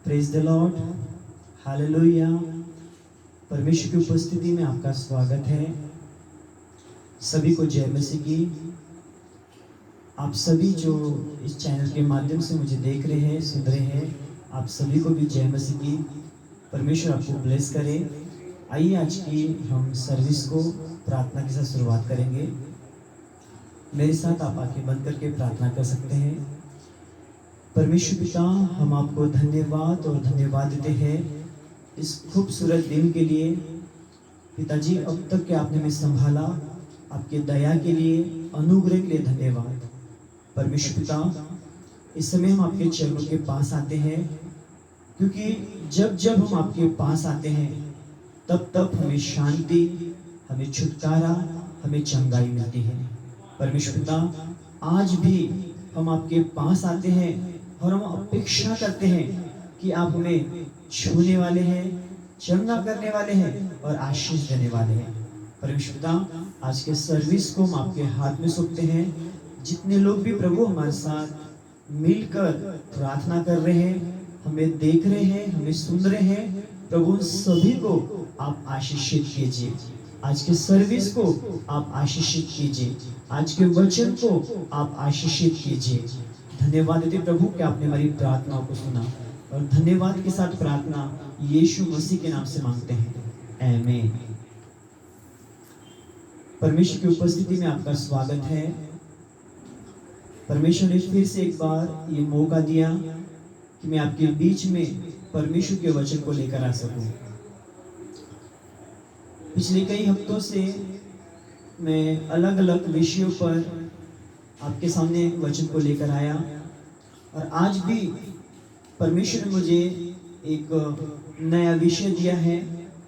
Praise the Lord, hallelujah. परमेश्वर की उपस्थिति में आपका स्वागत है। सभी को जय मसीह की। आप सभी जो इस चैनल के माध्यम से मुझे देख रहे हैं, सुन रहे हैं, आप सभी को भी जय मसीह की। परमेश्वर आपको ब्लेस करे। आइए आज की हम सर्विस को प्रार्थना के साथ शुरुआत करेंगे। मेरे साथ आप आंखें बंद करके प्रार्थना कर सकते हैं। परमेश्वर पिता, हम आपको धन्यवाद और धन्यवाद देते हैं इस खूबसूरत दिन के लिए। पिताजी, अब तक के आपने हमें संभाला, आपके दया के लिए, अनुग्रह के लिए धन्यवाद। परमेश्वर पिता, इस समय हम आपके चरणों के पास आते हैं, क्योंकि जब जब हम आपके पास आते हैं तब तब हमें शांति, हमें छुटकारा, हमें चंगाई मिलती है। परमेश्वर पिता, आज भी हम आपके पास आते हैं और हम अपेक्षा करते हैं कि आप हमें छूने वाले हैं, चंगा करने वाले हैं और आशीष देने वाले हैं। परमेश्वर पिता, आज के सर्विस को हम आपके हाथ में सौंपते हैं। जितने लोग भी प्रभु हमारे साथ मिलकर प्रार्थना कर रहे हैं, हमें देख रहे हैं, हमें सुन रहे हैं, प्रभु सभी को आप आशीषित कीजिए। आज के सर्विस को आप आशीषित कीजिए, आज के वचन को आप आशीषित कीजिए। धन्यवाद देते प्रभु कि आपने हमारी प्रार्थनाओं को सुना, और धन्यवाद के साथ प्रार्थना यीशु मसीह के नाम से मांगते हैं, आमीन। परमेश्वर की उपस्थिति में आपका स्वागत है। परमेश्वर ने फिर से एक बार ये मौका दिया कि मैं आपके बीच में परमेश्वर के वचन को लेकर आ सकूं। पिछले कई हफ्तों से मैं अलग अलग विषयों पर आपके सामने वचन को लेकर आया, और आज भी परमेश्वर ने मुझे एक नया विषय दिया है,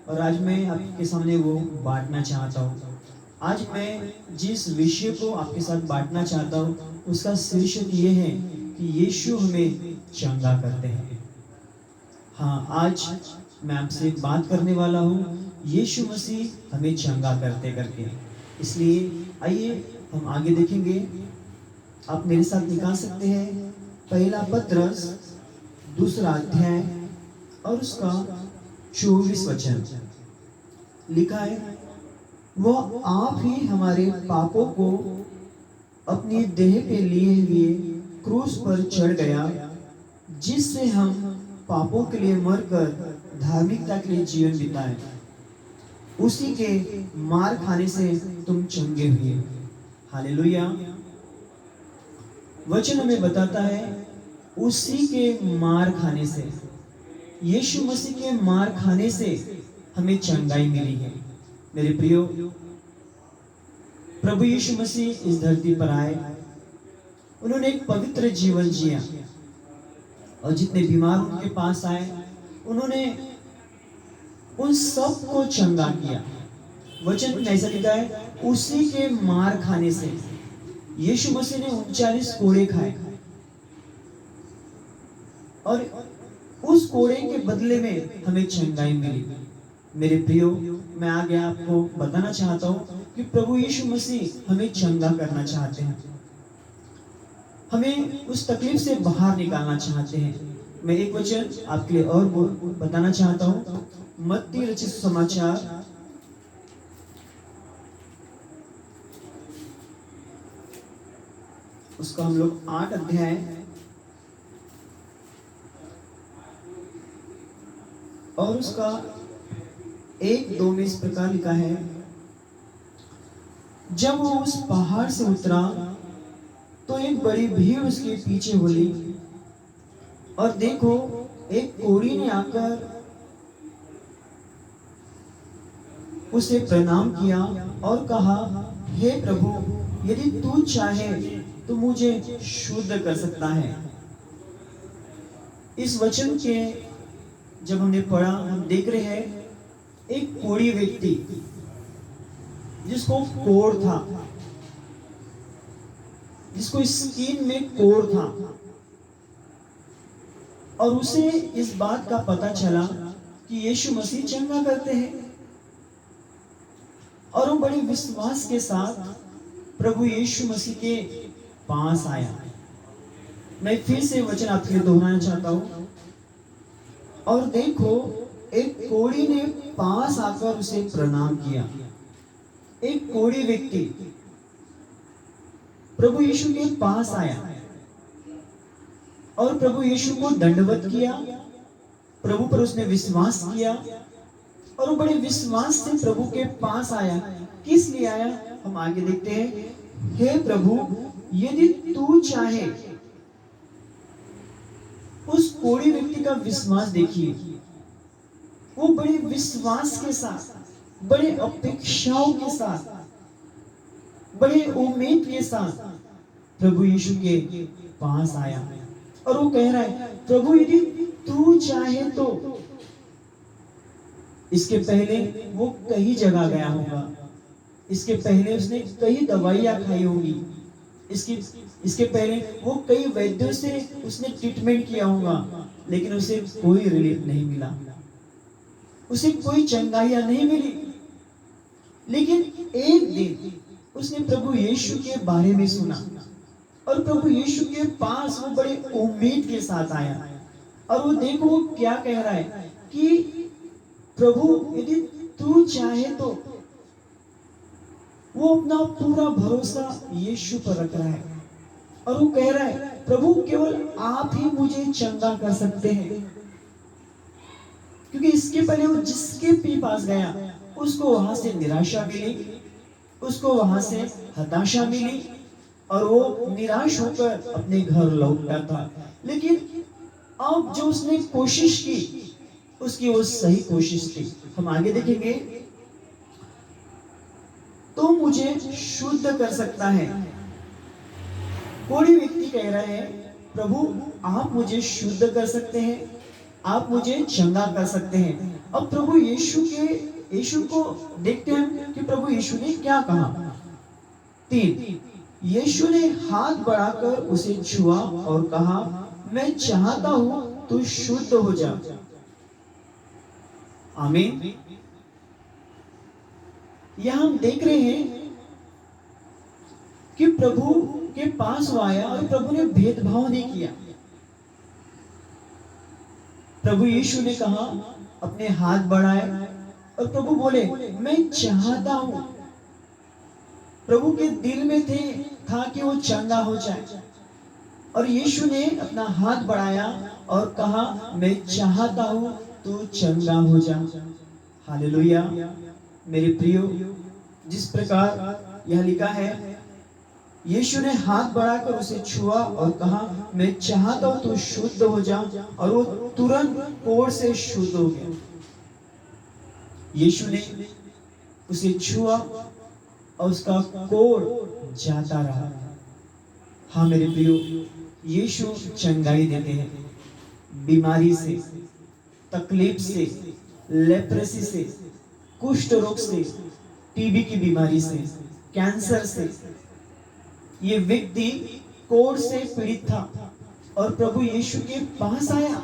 और आज मैं आपके सामने वो बांटना चाहता हूँ। आज मैं जिस विषय को आपके साथ बांटना चाहता हूँ उसका शीर्षक ये है कि यीशु हमें चंगा करते हैं। हाँ, आज मैं आपसे बात करने वाला हूँ यीशु मसीह हमें चंगा करते करके। इसलिए आइए हम आगे देखेंगे। आप मेरे साथ निकाल सकते हैं पहला पत्रस 2 अध्याय और उसका 24 वचन। लिखा है, वह आप ही हमारे पापों को अपनी देह पे लिए हुए क्रूस पर चढ़ गया, जिससे हम पापों के लिए मरकर धार्मिकता के लिए जीवन बिताए। उसी के मार खाने से तुम चंगे हुए। हालेलुया। वचन हमें बताता है उसी के मार खाने से, यीशु मसीह के मार खाने से हमें चंगाई मिली है। मेरे प्रियो, प्रभु यीशु मसीह इस धरती पर आए, उन्होंने एक पवित्र जीवन जिया, और जितने बीमार उनके पास आए उन्होंने उन सब को चंगा किया। वचन में ऐसा लिखा है, उसी के मार खाने से यीशु मसीह ने 39 कोड़े खाए, और उस कोड़े के बदले में हमें चंगाई मिली। मेरे प्रियो, मैं आगे आपको बताना चाहता हूँ कि प्रभु यीशु मसीह हमें चंगा करना चाहते हैं, हमें उस तकलीफ से बाहर निकालना चाहते हैं। मैं एक वचन आपके लिए और बताना चाहता हूँ। मत्ती रचित समाचार उसका हम लोग 8 अध्याय और उसका 1-2 में इस प्रकार लिखा है, जब वो उस पहाड़ से उतरा तो एक बड़ी भीड़ उसके पीछे बोली, और देखो एक कोढ़ी ने आकर उसे प्रणाम किया और कहा, हे प्रभु, यदि तू चाहे तो मुझे शुद्ध कर सकता है। इस वचन के जब हमने पढ़ा, हम देख रहे हैं एक कोढ़ी व्यक्ति जिसको कोढ़ था, जिसको स्किन में कोढ़ था, और उसे इस बात का पता चला कि यीशु मसीह चंगा करते हैं, और वो बड़े विश्वास के साथ प्रभु यीशु मसीह के पास आया। मैं फिर से वचन आपके लिए दोहराना चाहता हूं, और देखो, एक कोढ़ी ने पास आकर उसे प्रणाम किया। एक कोढ़ी व्यक्ति प्रभु यीशु के पास आया और प्रभु यीशु को दंडवत किया। प्रभु पर उसने विश्वास किया और वो बड़े विश्वास से प्रभु के पास आया। किस लिए आया, हम आगे देखते हैं। हे प्रभु, यदि तू चाहे, उस कोढ़ी व्यक्ति का विश्वास देखिए। वो बड़े विश्वास के साथ, बड़े अपेक्षाओं के साथ, बड़े उम्मीद के साथ प्रभु यीशु के पास आया और वो कह रहा है, प्रभु यदि तू चाहे तो। इसके पहले वो कई जगह गया होगा, इसके पहले उसने कई दवाइयां खाई होगी, इसके पहले वो कई वैद्यों से उसने ट्रीटमेंट किया होगा, लेकिन उसे कोई रिलीफ नहीं मिला, उसे कोई चंगाइयां नहीं मिली। लेकिन एक दिन उसने प्रभु यीशु के बारे में सुना और प्रभु यीशु के पास वो बड़े उम्मीद के साथ आया। और वो देखो वो क्या कह रहा है कि प्रभु यदि तू चाहे तो। वो अपना पूरा भरोसा यीशु पर रख रहा है और वो कह रहा है, प्रभु केवल आप ही मुझे चंगा कर सकते हैं। क्योंकि इसके पहले वो जिसके पास गया उसको वहां से निराशा मिली, उसको वहां से हताशा मिली और वो निराश होकर अपने घर लौटा था। लेकिन अब जो उसने कोशिश की, उसकी वो सही कोशिश थी। हम आगे देखेंगे। तो मुझे शुद्ध कर सकता है। कोई व्यक्ति कह रहा है, प्रभु आप मुझे शुद्ध कर सकते हैं, आप मुझे चंगा कर सकते हैं। अब प्रभु यीशु को देखते हैं कि प्रभु यीशु ने क्या कहा। 3, यीशु ने हाथ बढ़ाकर उसे छुआ और कहा, मैं चाहता हूं तू शुद्ध हो जा। आमीन। यहां हम देख रहे हैं कि प्रभु के पास वो आया और प्रभु ने भेदभाव नहीं किया। प्रभु यीशु ने कहा, अपने हाथ बढ़ाए और प्रभु बोले, मैं चाहता हूं। प्रभु के दिल में था कि वो चंगा हो जाए और यीशु ने अपना हाथ बढ़ाया और कहा, मैं चाहता हूं तू चंगा हो जा। हालेलुया। मेरे प्रियो, जिस प्रकार यह लिखा है, यीशु ने हाथ बढ़ाकर उसे छुआ और कहा, मैं चाहता हूं तू शुद्ध हो जा, और वो तुरंत कोढ़ से शुद्ध हो गया। यीशु ने उसे छुआ और उसका कोढ़ जाता रहा। हाँ मेरे प्रियो, यीशु चंगाई देते हैं बीमारी से, तकलीफ से, लेप्रेसी से, कुष्ठ रोग से, टीबी की बीमारी से, कैंसर से। ये व्यक्ति कोढ़ से पीड़ित था और प्रभु यीशु के पास आया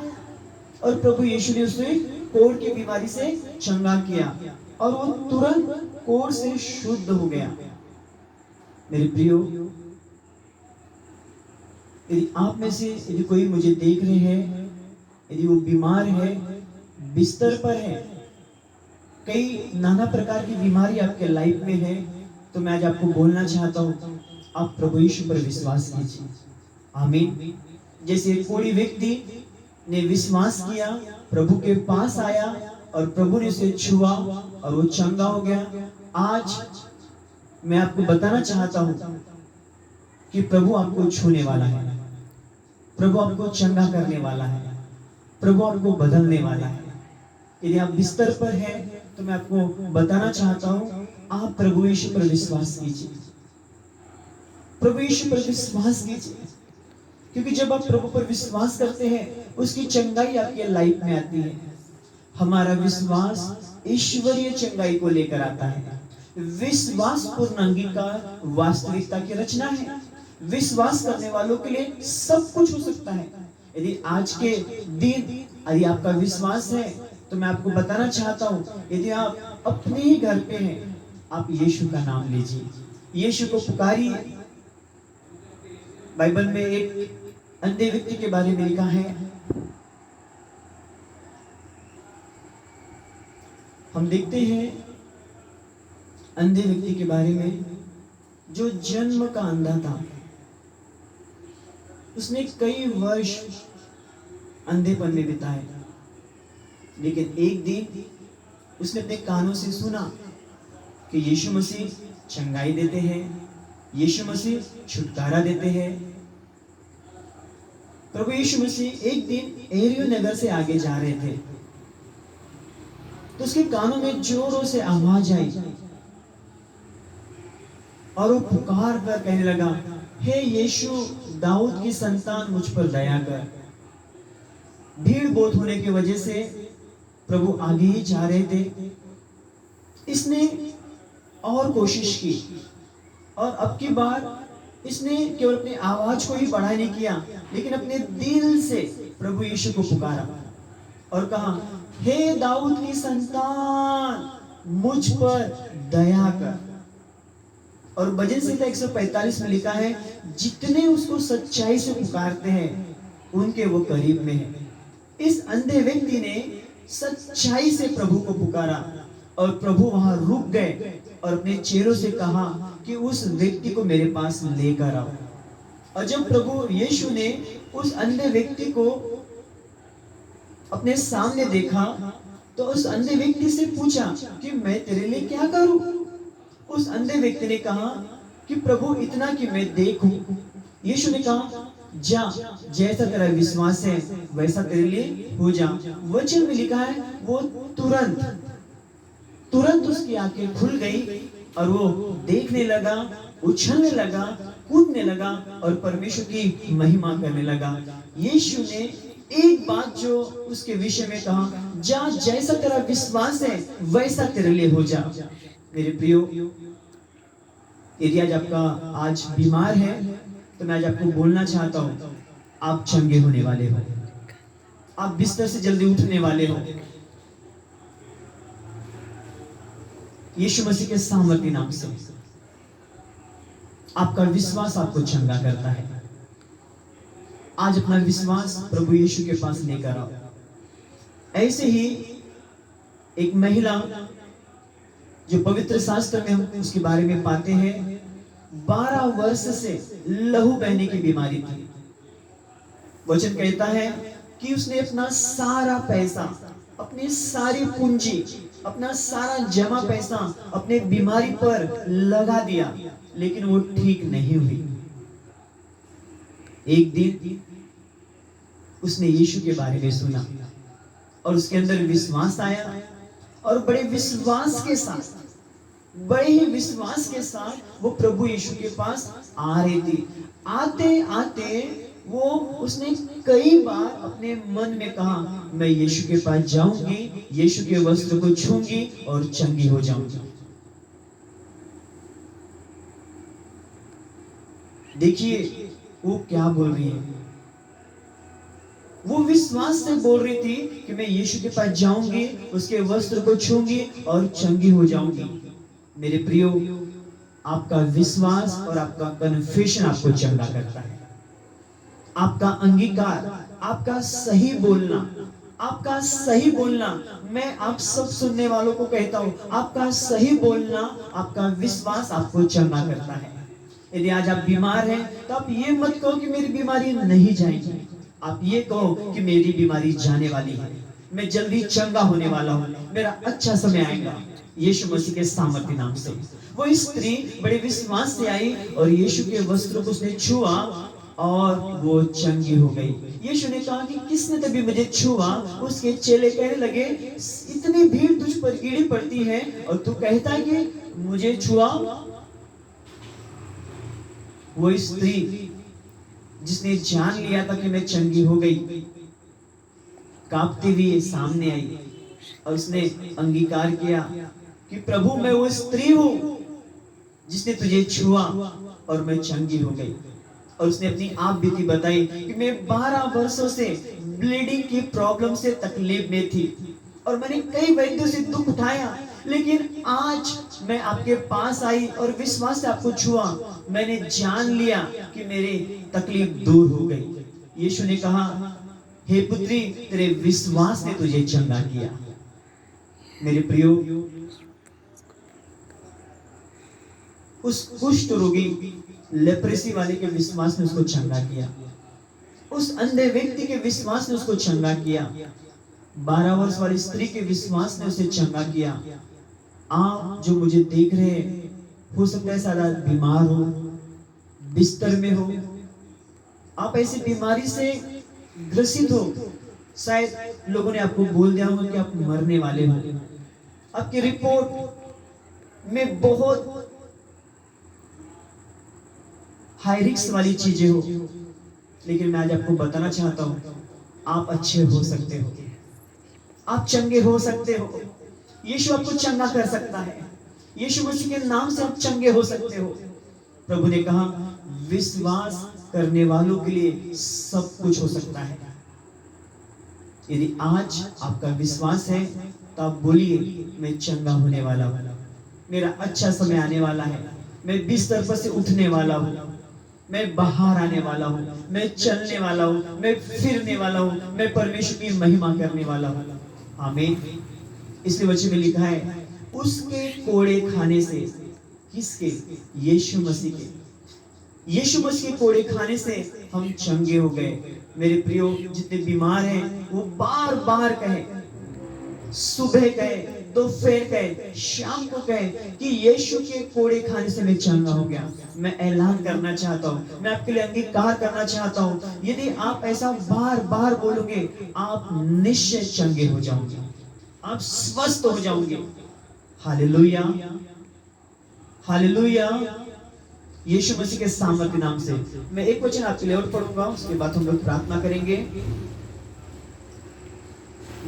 और प्रभु यीशु ने उसे कोढ़ की बीमारी से चंगा किया और वो तुरंत कोढ़ से शुद्ध हो गया। मेरे प्रियो, यदि आप में से यदि कोई मुझे देख रहे हैं, यदि वो बीमार है, बिस्तर पर है, कई नाना प्रकार की बीमारी आपके लाइफ में है, तो मैं आज आपको बोलना चाहता हूँ, आप प्रभु यीशु पर विश्वास कीजिए। आमीन। जैसे कोई व्यक्ति ने विश्वास किया, प्रभु के पास आया और प्रभु ने उसे छुआ और वो चंगा हो गया। आज मैं आपको बताना चाहता हूं कि प्रभु आपको छूने वाला है, प्रभु आपको चंगा करने वाला है, प्रभु आपको बदलने वाला है। यदि आप बिस्तर पर हैं तो मैं आपको बताना चाहता हूं, आप प्रभु यीशु पर विश्वास कीजिए, प्रभु यीशु पर विश्वास कीजिए। क्योंकि जब आप प्रभु पर विश्वास करते हैं, उसकी चंगाई आपके लाइफ में आती है। हमारा विश्वास ईश्वरीय चंगाई को लेकर आता है। विश्वास पूर्ण अंगीकार वास्तविकता की रचना है। विश्वास करने वालों के लिए सब कुछ हो सकता है। यदि आज के दिन यदि आपका विश्वास है तो मैं आपको बताना चाहता हूं, यदि आप अपने ही घर पे हैं, आप यीशु का नाम लीजिए, यीशु को पुकारिए। बाइबल में एक अंधे व्यक्ति के बारे में लिखा है, हम देखते हैं अंधे व्यक्ति के बारे में, जो जन्म का अंधा था। उसने कई वर्ष अंधेपन में बिताए, लेकिन एक दिन उसने अपने कानों से सुना कि यीशु मसीह चंगाई देते हैं, यीशु मसीह छुटकारा देते हैं। प्रभु यीशु मसीह एक दिन एरियो नगर से आगे जा रहे थे, तो उसके कानों में जोरों से आवाज आई और वो पुकार कर कहने लगा, हे यीशु, दाऊद की संतान, मुझ पर दया कर। भीड़ बहुत होने की वजह से प्रभु आगे ही जा रहे थे। इसने और कोशिश की और अब की बार इसने केवल अपनी आवाज को ही बढ़ा नहीं किया, लेकिन अपने दिल से प्रभु यीशु को पुकारा और कहा, हे दाऊद की संतान, मुझ पर दया कर। और भजन संहिता 145 में लिखा है, जितने उसको सच्चाई से पुकारते हैं उनके वो करीब में है। इस अंधे व्यक्ति ने सच्चाई से प्रभु को पुकारा और प्रभु वहां रुक गए और अपने चेलों से कहा कि उस व्यक्ति को मेरे पास लेकर आओ। और जब प्रभु यीशु ने उस अंधे व्यक्ति को अपने सामने देखा, तो उस अंधे व्यक्ति से पूछा कि मैं तेरे लिए क्या करूं। उस अंधे व्यक्ति ने कहा कि प्रभु, इतना कि मैं देखूं। यीशु ने कहा, जा, जैसा तेरा विश्वास है वैसा तेरे लिए हो जा। वचन में लिखा है, वो तुरंत उसकी आंखें खुल गई और वो देखने लगा, उछलने लगा, कूदने लगा और परमेश्वर की महिमा करने लगा। यीशु ने एक बात जो उसके विषय में कहा, जा, जैसा तेरा विश्वास है वैसा तेरे लिए हो जा। मेरे प्रियो, यदि आज आपका आज बीमार है तो मैं आज आपको बोलना चाहता हूं, आप चंगे होने वाले हो, आप बिस्तर से जल्दी उठने वाले हो। यीशु मसीह के सामर्थ्य नाम से आपका विश्वास आपको चंगा करता है। आज अपना विश्वास प्रभु यीशु के पास लेकर आओ। ऐसे ही एक महिला जो पवित्र शास्त्र में हम उसके बारे में पाते हैं, 12 वर्ष से लहू बहने की बीमारी थी। वचन कहता है कि उसने अपना सारा पैसा, अपनी सारी पूंजी, अपना सारा जमा पैसा अपने बीमारी पर लगा दिया, लेकिन वो ठीक नहीं हुई। एक दिन उसने यीशु के बारे में सुना और उसके अंदर विश्वास आया और बड़े ही विश्वास के साथ वो प्रभु यीशु के पास आ रही थी। आते आते उसने कई बार अपने मन में कहा, मैं यीशु के पास जाऊंगी, यीशु के वस्त्र को छूंगी और चंगी हो जाऊंगी। देखिए वो क्या बोल रही है। वो विश्वास से बोल रही थी कि मैं यीशु के पास जाऊंगी, उसके वस्त्र को छूंगी और चंगी हो जाऊंगी। मेरे प्रियो, आपका विश्वास और आपका कन्फेशन आपको चंगा करता है। आपका अंगीकार, आपका सही बोलना, मैं आप सब सुनने वालों को कहता हूं, आपका सही बोलना, आपका विश्वास आपको चंगा करता है। यदि आज आप बीमार हैं तो आप ये मत कहो कि मेरी बीमारी नहीं जाएगी, आप ये कहो कि मेरी बीमारी जाने वाली है, मैं जल्दी चंगा होने वाला हूं, मेरा अच्छा समय आएगा यीशु मसीह के सामर्थ्य नाम से। वो स्त्री बड़े विश्वास से आई और यीशु के वस्त्रों को उसने छुआ और वो चंगी हो गई। यीशु ने कहा कि किसने तभी मुझे छुआ। उसके चेले कहने लगे, इतनी भीड़ तुझ पर गिरी पड़ती है और तू कहता है कि मुझे छुआ। वो स्त्री जिसने जान लिया था कि मैं चंगी हो गई, कांपती हुई सामने आई और उसने अंगीकार किया कि प्रभु, मैं वो स्त्री हूं जिसने तुझे छुआ और मैं चंगी हो गई। और उसने अपनी आप बीती बताई कि मैं 12 वर्षों से ब्लीडिंग की प्रॉब्लम से तकलीफ में थी और मैंने कई वैद्यों से दुख उठाया, लेकिन आज मैं आपके पास आई और विश्वास से आपको छुआ, मैंने जान लिया कि मेरी तकलीफ दूर हो गई। यीशु ने कहा, हे पुत्री, तेरे विश्वास ने तुझे चंगा किया। मेरे प्रियो, उस कुष्ठ रोगी लेप्रेसी वाले के विश्वास ने उसको चंगा किया, उस अंधे व्यक्ति के विश्वास ने उसको चंगा किया, 12 वर्ष वाली स्त्री के विश्वास ने उसे चंगा किया। आप जो मुझे देख रहे हैं, हो सकता है सारा बीमार हो, बिस्तर में हो, आप ऐसी बीमारी से ग्रसित हो, शायद लोगों ने आपको बोल दिया हो कि आप मरने वाले हो, आपकी रिपोर्ट में बहुत हाई रिस्क वाली चीजें हो, लेकिन मैं आज आपको बताना चाहता हूं, आप अच्छे हो सकते हो, आप चंगे हो सकते हो। यीशु आपको चंगा कर सकता है, यीशु मसीह के नाम से आप चंगे हो सकते हो। प्रभु ने कहा विश्वास करने वालों के लिए सब कुछ हो सकता है। यदि आज आपका विश्वास है तो आप बोलिए मैं चंगा होने वाला हूं, मेरा अच्छा समय आने वाला है, मैं बिस्तर पर से उठने वाला हूं, मैं बाहर आने वाला हूं, मैं चलने वाला हूं, मैं फिरने वाला हूं, मैं परमेश्वर की महिमा करने वाला हूं। आमीन। इसलिए वचन में लिखा है उसके कोड़े खाने से, किसके? यीशु मसीह के। यीशु मसीह के कोड़े खाने से हम चंगे हो गए। मेरे प्रियो, जितने बीमार हैं वो बार बार कहे, सुबह कहे, दोपहर कहे, शाम को कहे कि यीशु के कोड़े खाने से मैं चंगा हो गया। मैं ऐलान करना चाहता हूँ, मैं आपके लिए अंगीकार करना चाहता हूँ, यदि आप ऐसा बार बार बोलोगे आप निश्चय चंगे हो जाओगे, आप स्वस्थ हो जाओगे। Hallelujah, hallelujah. यीशु मसीह के सामर्थ्य नाम से मैं एक वचन आपके लिए और पढ़ूंगा, उसके बाद हम लोग प्रार्थना करेंगे।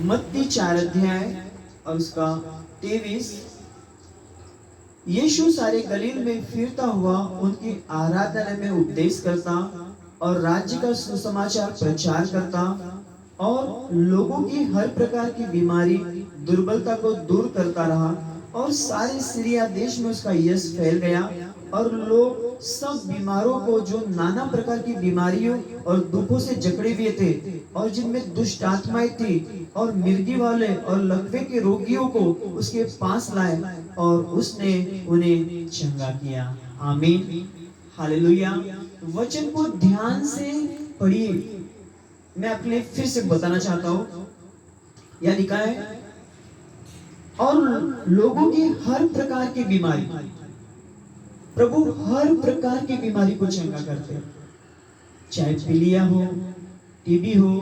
मत्ती 4 अध्याय और उसका 23। यीशु सारे गलील में फिरता हुआ उनकी आराधना में उपदेश करता और राज्य का सुसमाचार प्रचार करता और लोगों की हर प्रकार की बीमारी, दुर्बलता को दूर करता रहा और सारे सीरिया देश में उसका यश फैल गया और लोग सब बीमारों को, जो नाना प्रकार की बीमारियों और दुखों से जकड़े हुए थे और जिनमें दुष्ट आत्माएं थी, और मिर्गी वाले और लकवे के रोगियों को उसके पास लाए और उसने उन्हें चंगा किया। आमीन, हालेलुया। वचन को ध्यान से पढ़िए। मैं आपके लिए फिर से बताना चाहता हूं, यह लिखा है और लोगों की हर प्रकार की बीमारी, प्रभु हर प्रकार की बीमारी को चंगा करते हैं, चाहे पीलिया हो, टीबी हो,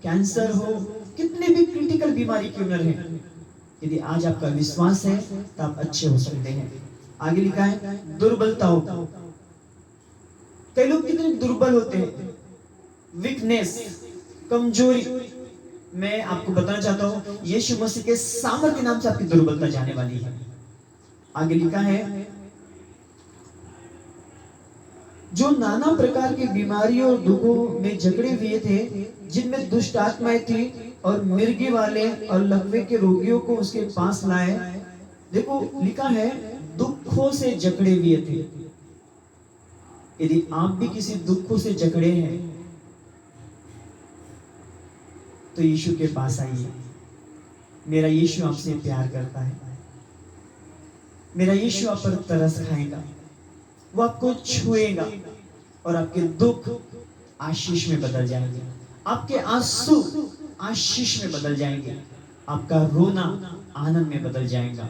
कैंसर हो, कितने भी क्रिटिकल बीमारी क्यों न रहे, यदि आज आपका विश्वास है तो आप अच्छे हो सकते हैं। आगे लिखा है दुर्बलता हो, कई लोग कितने दुर्बल होते हैं, वीकनेस, कमजोरी। मैं आपको बताना चाहता हूं यीशु मसीह के सामर्थ्य के नाम से आपकी दुर्बलता जाने वाली है। आगे लिखा है जो नाना प्रकार की बीमारियों और दुखों में जकड़े हुए थे, जिनमें दुष्ट आत्माएं थी और मिर्गी वाले और लकवे के रोगियों को उसके पास लाए। देखो लिखा है दुखों से जकड़े हुए थे। यदि आप भी किसी दुखों से जकड़े हैं तो यीशु के पास आइए। मेरा यीशु आपसे प्यार करता है, मेरा यीशु आप पर तरस खाएगा, वो आपको छुएगा और आपके दुख आशीष में बदल जाएंगे, आपके आंसू आशीष में बदल जाएंगे, आपका रोना आनंद में बदल जाएगा।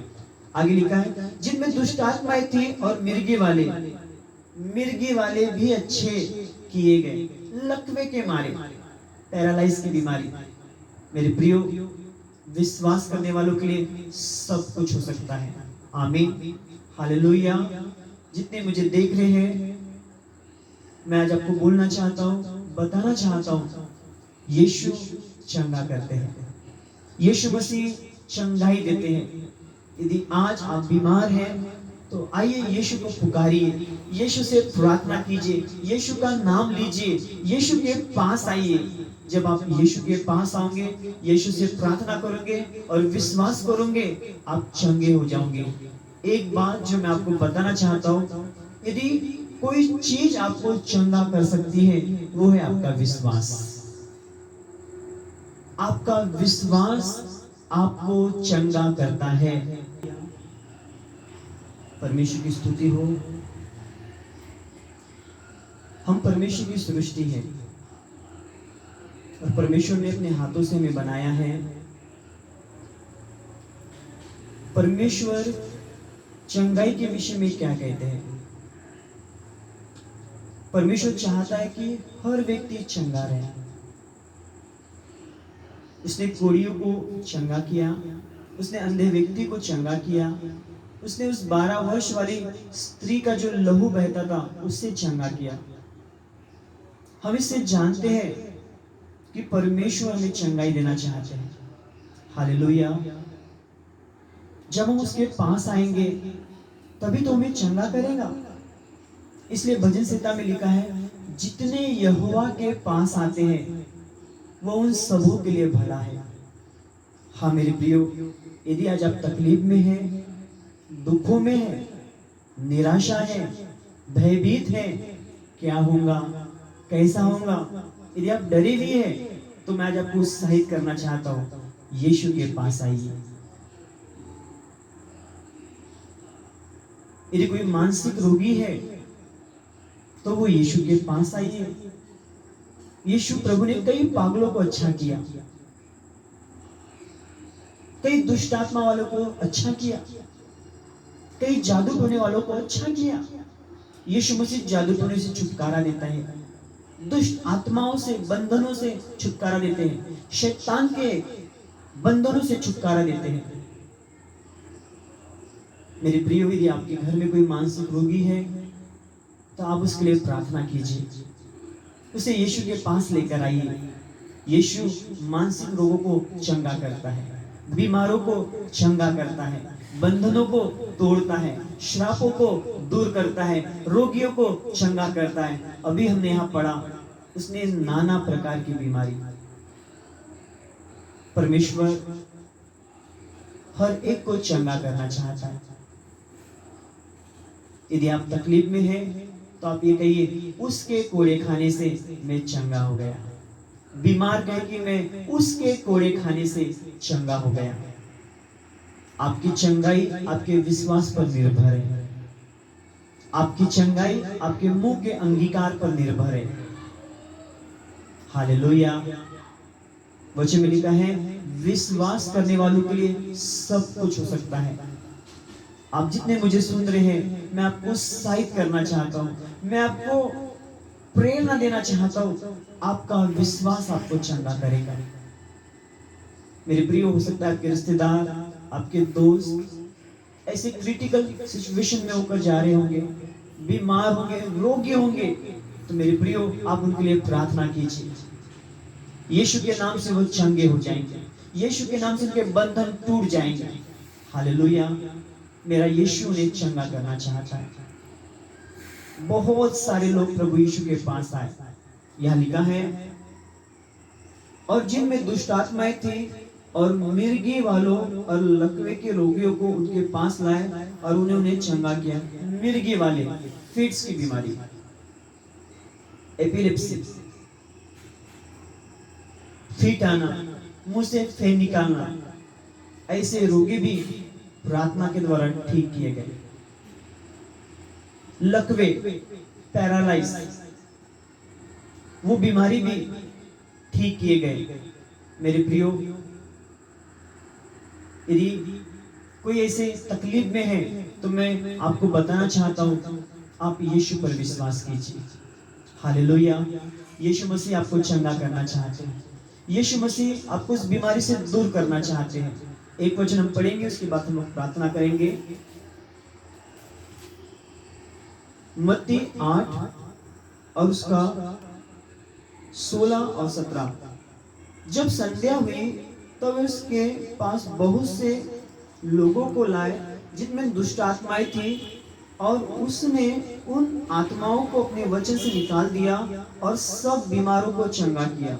आगे लिखा है जिनमें दुष्ट आत्माएं थी और मिर्गी वाले भी अच्छे किए गए, लकवे के मारे, पैरालाइज की बीमारी। मेरे प्रियो, विश्वास करने वालों के लिए सब कुछ हो सकता है। आमीन, हालेलुया। जितने मुझे देख रहे हैं, मैं आज आपको बोलना चाहता हूं, बताना चाहता हूं, यीशु चंगा करते हैं, यीशु मसीह चंगाई देते हैं। यदि आज आप बीमार हैं तो आइए यीशु को पुकारिए, यीशु से प्रार्थना कीजिए, यीशु का नाम लीजिए, यीशु के पास आइए। जब आप यीशु के पास आओगे, यीशु से प्रार्थना करोगे और विश्वास करोगे, आप चंगे हो जाओगे। एक बात जो मैं आपको बताना चाहता हूं, यदि कोई चीज आपको चंगा कर सकती है वो है आपका विश्वास। आपका विश्वास आपको चंगा करता है। परमेश्वर की स्तुति हो। हम परमेश्वर की सृष्टि है और परमेश्वर ने अपने हाथों से हमें बनाया है। परमेश्वर चंगाई के विषय में क्या कहते हैं? परमेश्वर चाहता है कि हर व्यक्ति चंगा रहे। उसने कोढ़ियों को चंगा किया, उसने अंधे व्यक्ति को चंगा किया, उसने उस 12 वर्ष वाली स्त्री का जो लहू बहता था उससे चंगा किया। हम इससे जानते हैं कि परमेश्वर हमें चंगाई देना चाहते हैं। हालेलुया। जब हम उसके पास आएंगे तभी तो हमें चंगा करेगा। इसलिए भजन संहिता में लिखा है, जितने यहोवा के पास आते हैं वो उन सबों के लिए भला है। हाँ मेरे प्रियो, यदि आज आप तकलीफ में हैं, दुखों में हैं, निराशा है, भयभीत है, क्या होगा, कैसा होगा, यदि आप डरे हुए हैं, तो मैं आज आपको उत्साहित करना चाहता हूँ, यीशु के पास आइए। यदि कोई मानसिक रोगी है तो वो यीशु के पास आइए। यीशु प्रभु ने कई पागलों को अच्छा किया, कई दुष्ट आत्मा वालों को अच्छा किया, कई जादू टोने वालों को अच्छा किया। यीशु मसीह जादू टोने से छुटकारा देता है, दुष्ट आत्माओं से, बंधनों से छुटकारा देते हैं, शैतान के बंधनों से छुटकारा देते हैं। मेरे प्रियो, यदि आपके घर में कोई मानसिक रोगी है तो आप उसके लिए प्रार्थना कीजिए, उसे यीशु के पास लेकर आइए। यीशु मानसिक रोगों को चंगा करता है, बीमारों को चंगा करता है, बंधनों को तोड़ता है, श्रापों को दूर करता है, रोगियों को चंगा करता है। अभी हमने यहाँ पढ़ा, उसने नाना प्रकार की बीमारी। परमेश्वर हर एक को चंगा करना चाहता है। यदि आप तकलीफ में हैं तो आप ये कहिए, उसके कोड़े खाने से मैं चंगा हो गया। बीमार कहे कि मैं उसके कोड़े खाने से चंगा हो गया। आपकी चंगाई आपके विश्वास पर निर्भर है, आपकी चंगाई आपके मुंह के अंगीकार पर निर्भर है। हालेलुया। वचन में लिखा है, विश्वास करने वालों के लिए सब कुछ हो सकता है। आप जितने मुझे सुन रहे हैं, मैं आपको उत्साहित करना चाहता हूं, मैं आपको प्रेरणा देना चाहता हूं। आपका विश्वास आपको चंगा करेगा। मेरे प्रिय, हो सकता है आपके रिश्तेदार, आपके दोस्त ऐसे क्रिटिकल सिचुएशन में होकर जा रहे होंगे, बीमार होंगे, रोगी होंगे, तो मेरे प्रियो, आप उनके लिए प्रार्थना कीजिए। यीशु के नाम से वो चंगे हो जाएंगे, यीशु के नाम से उनके बंधन टूट जाएंगे। हालेलुया। मेरा यीशु ने चंगा करना चाहता है। बहुत सारे लोग प्रभु यीशु के पास आए, यह लिखा है, और जिनमें दुष्ट आत्माएं थी और मिर्गी वालों और लकवे के रोगियों को उनके पास लाए और उन्हें चंगा किया। मिर्गी वाले, फिट्स की बीमारी, एपिलेप्सी, फिट आना, मुंह से फेन निकालना, ऐसे रोगी भी प्रार्थना के द्वारा ठीक किए गए। लकवे, पैरालाइज, वो बीमारी भी ठीक किए गए। मेरे प्रियो, यदि कोई ऐसे तकलीफ में है तो मैं आपको बताना चाहता हूं, आप यीशु पर विश्वास कीजिए। हालेलुया। यीशु मसीह आपको चंगा करना चाहते हैं, यीशु मसीह आपको इस बीमारी से दूर करना चाहते हैं। एक वचन हम पढ़ेंगे, उसके बाद हम लोग प्रार्थना करेंगे। मत्ती 8 और उसका 16 और 17। जब संध्या हुई तब उसके पास बहुत से लोगों को लाए जिनमें दुष्ट आत्माएं थी, और उसने उन आत्माओं को अपने वचन से निकाल दिया और सब बीमारों को चंगा किया।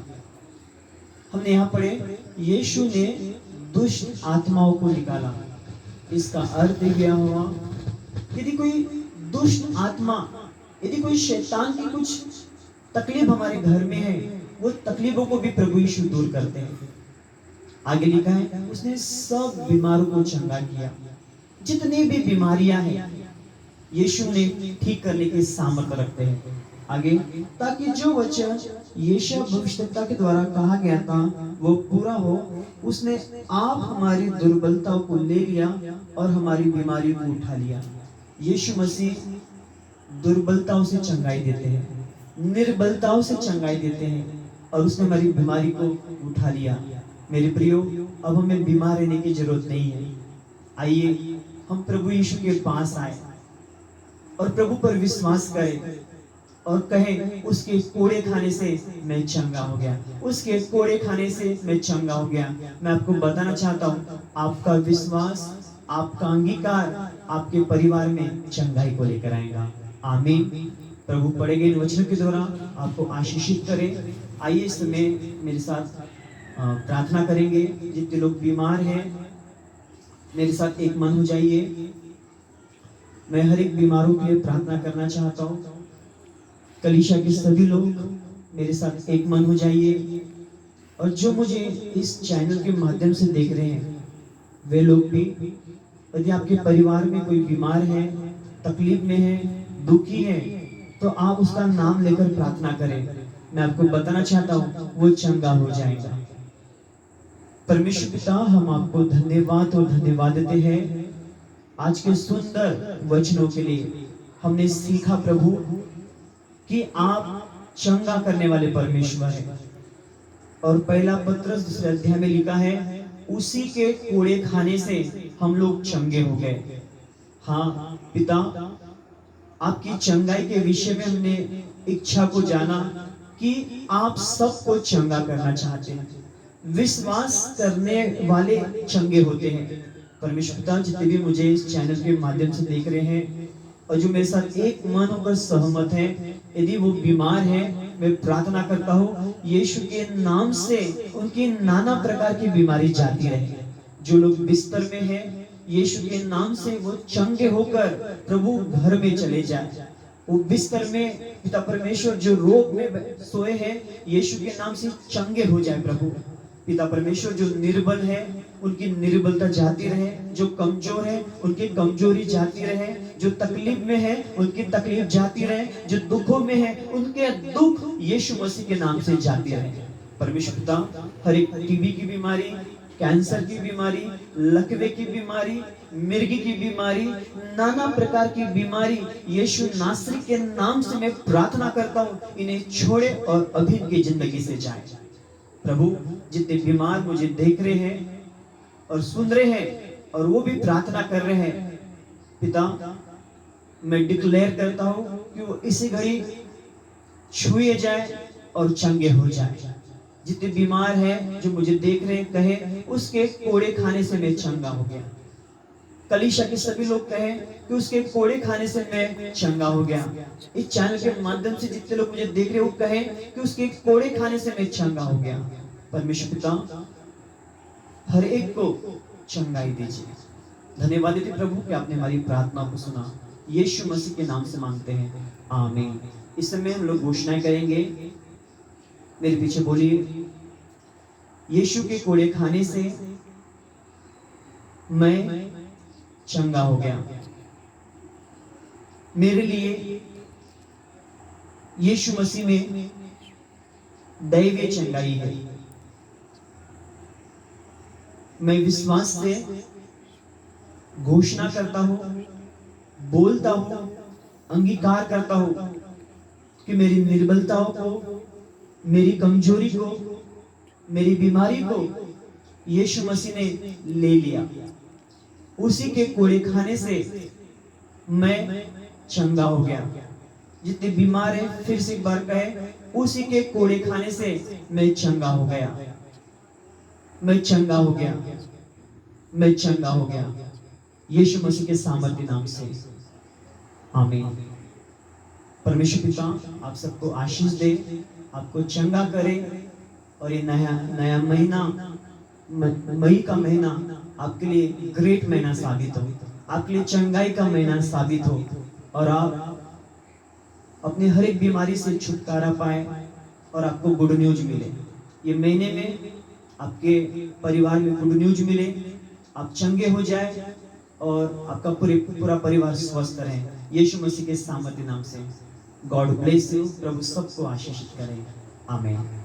हमने यहाँ पढ़े, यीशु ने दुष्ट आत्माओं को निकाला। इसका अर्थ क्या हुआ? यदि कोई दुष्ट आत्मा, यदि कोई शैतान की कुछ तकलीफ हमारे घर में है, वो तकलीफों को भी प्रभु यीशु दूर करते हैं। आगे लिखा है उसने सब बीमारों को चंगा किया। जितनी भी बीमारियां हैं यीशु ने ठीक करने की सामर्थ्य रखते हैं। आगे, ताकि जो वचन यशायाह भविष्यद्वक्ता के द्वारा कहा गया था वो पूरा हो, उसने आप हमारी दुर्बलताओं को ले लिया और हमारी बीमारी को उठा लिया। यीशु मसीह दुर्बलताओं से चंगाई देते हैं, निर्बलताओं से चंगाई देते हैं, और उसने हमारी बीमारी को उठा लिया। मेरे प्रियो, अब हमें बीमार रहने की जरूरत नहीं है। आइए हम प्रभु यीशु के पास आए और प्रभु पर विश्वास करें और कहें उसके कोड़े खाने से मैं चंगा हो गया, उसके कोड़े खाने से मैं चंगा हो गया। मैं आपको बताना चाहता हूँ, आपका विश्वास, आपका अंगीकार आपके परिवार में चंगाई को लेकर आएगा। आमीन। प्रभु पढ़े गए इन वचनों के द्वारा आपको आशीषित करे। आइए इस समय मेरे साथ प्रार्थना करेंगे। जितने लोग बीमार हैं मेरे साथ एक मन हो जाइए। मैं हर एक बीमारों के लिए प्रार्थना करना चाहता हूँ। कलीसिया के सभी लोग मेरे साथ एक मन हो जाइए, और जो मुझे इस चैनल के माध्यम से देख रहे हैं वे लोग भी, यदि आपके परिवार में कोई बीमार है, तकलीफ में है, दुखी है, तो आप उसका नाम लेकर प्रार्थना करें। मैं आपको बताना चाहता हूँ वो चंगा हो जाएगा। परमेश्वर पिता, हम आपको धन्यवाद और धन्यवाद देते हैं आज के सुंदर वचनों के लिए। हमने सीखा प्रभु कि आप चंगा करने वाले परमेश्वर हैं, और पहला पत्रस दूसरे अध्याय में लिखा है उसी के कोड़े खाने से हम लोग चंगे हो गए। हाँ पिता, आपकी चंगाई के विषय में हमने इच्छा को जाना कि आप सबको चंगा करना चाहते हैं। विश्वास करने वाले चंगे होते हैं। परमेश्वर पिता, जितने भी मुझे इस चैनल के माध्यम से देख रहे हैं और जो मेरे साथ एक मन होकर सहमत हैं, यदि वो बीमार है, मैं प्रार्थना करता हूँ यीशु के नाम से उनकी नाना प्रकार की बीमारी जाती रहे। जो लोग बिस्तर में हैं, यीशु के नाम से वो चंगे होकर प्रभु घर में चले जाए। वो बिस्तर में पिता परमेश्वर जो रोग में सोए हैं, यीशु के नाम से चंगे हो जाए प्रभु। पिता परमेश्वर जो निर्बल है उनकी निर्बलता जाती रहे, जो कमजोर है उनकी कमजोरी जाती रहे, जो तकलीफ में है उनकी तकलीफ जाती रहे, जो दुखों में है उनके दुख यीशु मसीह के नाम से जाती रहे। परमेश्वर पिता, हर एक टीबी की बीमारी, कैंसर की बीमारी, लकवे की बीमारी, मिर्गी की बीमारी, नाना प्रकार की बीमारी यीशु नासरी के नाम से मैं प्रार्थना करता हूँ इन्हें छोड़े और अभी इनकी जिंदगी से जाए। प्रभु, जितने बीमार मुझे देख रहे हैं और सुन रहे हैं और वो भी प्रार्थना कर रहे हैं, पिता मैं डिक्लेयर करता हूं कि वो इसी घड़ी छुए जाए और चंगे हो जाए। जितने बीमार हैं जो मुझे देख रहे हैं, कहे उसके कोड़े खाने से मैं चंगा हो गया। कलीसिया के सभी लोग कहें कि उसके कोड़े खाने से मैं चंगा हो गया। इस चैनल के माध्यम से जितने लोग मुझे देख रहे हैं वो कहें कि उसके कोड़े खाने से मैं चंगा हो गया। परमेश्वर पिता, हर एक को चंगाई दीजिए। धन्यवाद देते प्रभु कि आपने हमारी प्रार्थना को सुना। यीशु मसीह के नाम से मांगते हैं, आमीन। इस समय हम लोग घोषणाएं करेंगे। मेरे पीछे बोलिए, यीशु के कोड़े खाने से मैं चंगा हो गया। मेरे लिए यीशु मसीह में दैवीय चंगाई है। मैं विश्वास से घोषणा करता हूं, बोलता हूं, अंगीकार करता हूं कि मेरी निर्बलताओं को, मेरी कमजोरी को, मेरी बीमारी को यीशु मसीह ने ले लिया। उसी के कोड़े खाने से मैं चंगा हो गया। जितने बीमार हैं फिर से एक बार कहे, उसी के कोड़े खाने से मैं चंगा हो गया। मैं चंगा हो गया, मैं चंगा हो गया यीशु मसीह के सामर्थ्य नाम से, आमीन। परमेश्वर पिता आप सबको आशीष दे, आपको चंगा करे, और ये नया महीना, मई का महीना आपके लिए ग्रेट महीना साबित हो, आपके लिए चंगाई का महीना साबित हो, और आप अपने हर एक बीमारी से छुटकारा पाए और आपको गुड न्यूज मिले। ये महीने में आपके परिवार में गुड न्यूज मिले, आप चंगे हो जाए और आपका पूरा परिवार स्वस्थ रहे, यीशु मसीह के सामर्थ्य नाम से। God bless you. प्रभु सबको आशीषित करें। आमीन।